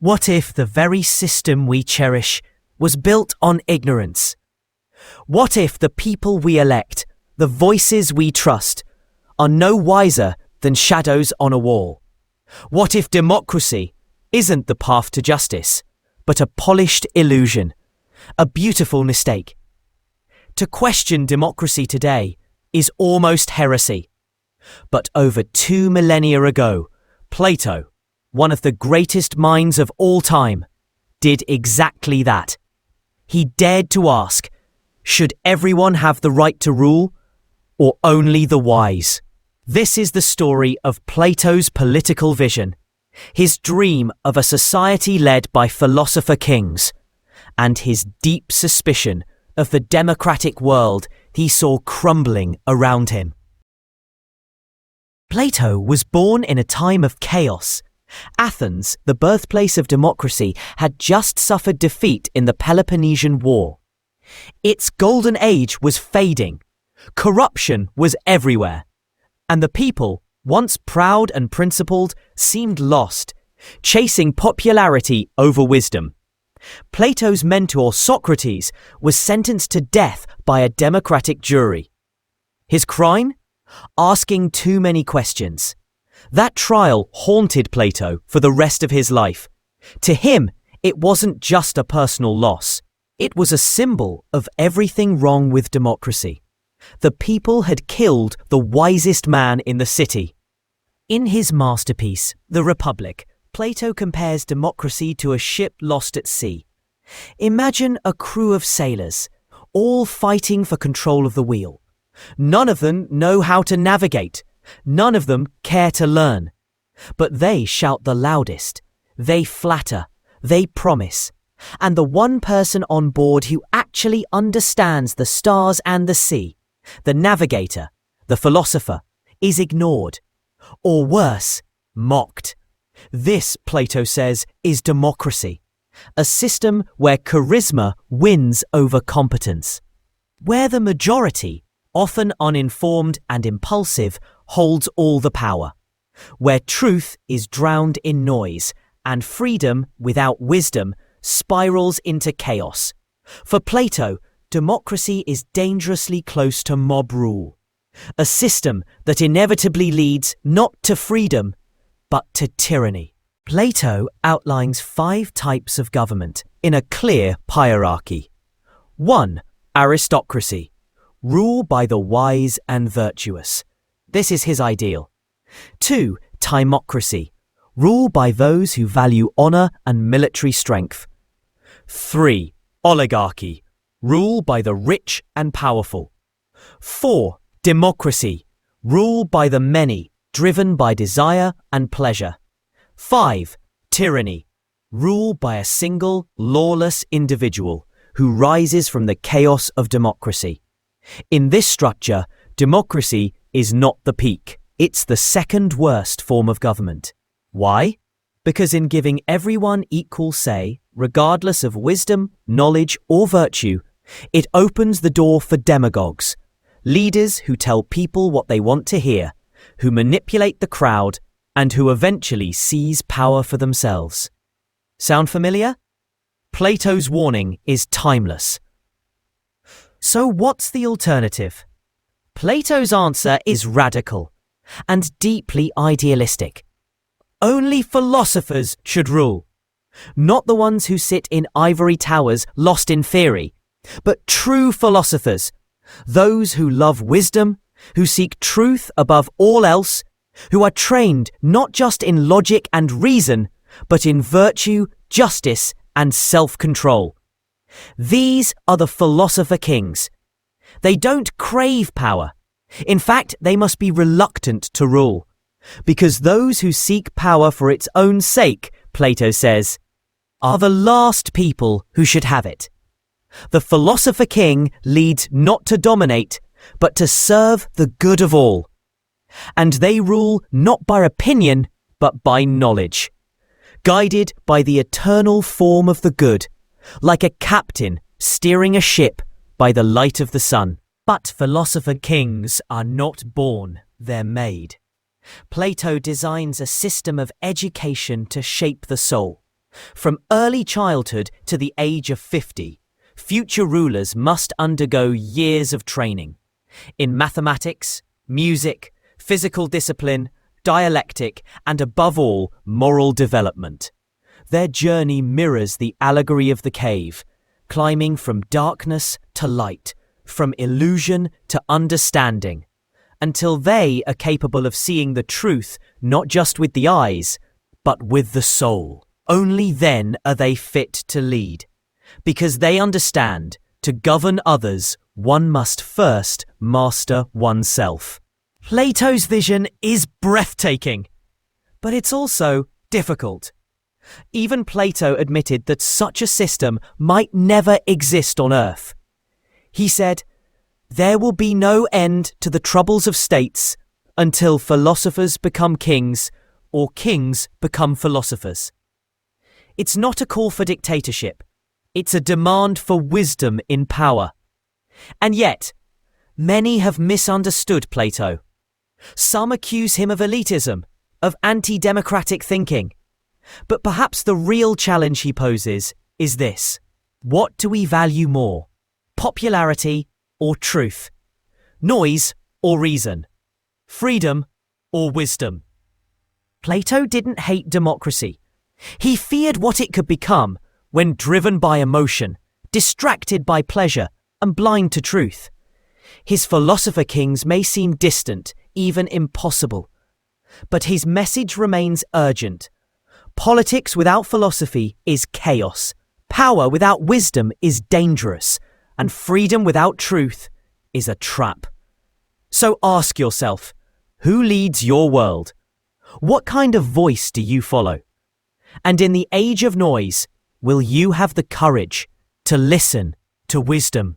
What if the very system we cherish was built on ignorance? What if the people we elect, the voices we trust, are no wiser than shadows on a wall? What if democracy isn't the path to justice, but a polished illusion, a beautiful mistake? To question democracy today is almost heresy. But over 2 millennia ago, Plato, one of the greatest minds of all time, did exactly that. He dared to ask, should everyone have the right to rule, or only the wise? This is the story of Plato's political vision, his dream of a society led by philosopher-kings, and his deep suspicion of the democratic world he saw crumbling around him. Plato was born in a time of chaos. Athens, the birthplace of democracy, had just suffered defeat in the Peloponnesian War. Its golden age was fading. Corruption was everywhere. And the people, once proud and principled, seemed lost, chasing popularity over wisdom. Plato's mentor, Socrates, was sentenced to death by a democratic jury. His crime? Asking too many questions. That trial haunted Plato for the rest of his life. To him, it wasn't just a personal loss. It was a symbol of everything wrong with democracy. The people had killed the wisest man in the city. In his masterpiece, The Republic, Plato compares democracy to a ship lost at sea. Imagine a crew of sailors, all fighting for control of the wheel. None of them know how to navigate. None of them care to learn. But they shout the loudest. They flatter. They promise. And the one person on board who actually understands the stars and the sea, the navigator, the philosopher, is ignored. Or worse, mocked. This, Plato says, is democracy. A system where charisma wins over competence. Where the majority, often uninformed and impulsive, holds all the power. Where truth is drowned in noise and freedom without wisdom spirals into chaos. For Plato, democracy is dangerously close to mob rule. A system that inevitably leads not to freedom, but to tyranny. Plato outlines 5 types of government in a clear hierarchy. 1. Aristocracy. Rule by the wise and virtuous. This is his ideal. 2. Timocracy. Rule by those who value honor and military strength. 3. Oligarchy. Rule by the rich and powerful. 4. Democracy. Rule by the many, driven by desire and pleasure. 5. Tyranny. Rule by a single, lawless individual who rises from the chaos of democracy. In this structure, democracy is not the peak. It's the second worst form of government. Why? Because in giving everyone equal say, regardless of wisdom, knowledge, or virtue, it opens the door for demagogues, leaders who tell people what they want to hear, who manipulate the crowd, and who eventually seize power for themselves. Sound familiar? Plato's warning is timeless. So what's the alternative? Plato's answer is radical and deeply idealistic. Only philosophers should rule. Not the ones who sit in ivory towers lost in theory, but true philosophers, those who love wisdom, who seek truth above all else, who are trained not just in logic and reason, but in virtue, justice, and self-control. These are the philosopher-kings. They don't crave power. In fact, they must be reluctant to rule. Because those who seek power for its own sake, Plato says, are the last people who should have it. The philosopher-king leads not to dominate, but to serve the good of all. And they rule not by opinion, but by knowledge, guided by the eternal form of the good, like a captain steering a ship by the light of the sun. But philosopher-kings are not born, they're made. Plato designs a system of education to shape the soul. From early childhood to the age of 50, future rulers must undergo years of training in mathematics, music, physical discipline, dialectic, and above all, moral development. Their journey mirrors the allegory of the cave, climbing from darkness to light, from illusion to understanding, until they are capable of seeing the truth not just with the eyes, but with the soul. Only then are they fit to lead, because they understand to govern others, one must first master oneself. Plato's vision is breathtaking, but it's also difficult. Even Plato admitted that such a system might never exist on Earth. He said, "There will be no end to the troubles of states until philosophers become kings or kings become philosophers." It's not a call for dictatorship. It's a demand for wisdom in power. And yet, many have misunderstood Plato. Some accuse him of elitism, of anti-democratic thinking. But perhaps the real challenge he poses is this: what do we value more? Popularity or truth? Noise or reason? Freedom or wisdom? Plato didn't hate democracy. He feared what it could become when driven by emotion, distracted by pleasure, and blind to truth. His philosopher-kings may seem distant, even impossible. But his message remains urgent. Politics without philosophy is chaos. Power without wisdom is dangerous. And freedom without truth is a trap. So ask yourself, who leads your world? What kind of voice do you follow? And in the age of noise, will you have the courage to listen to wisdom?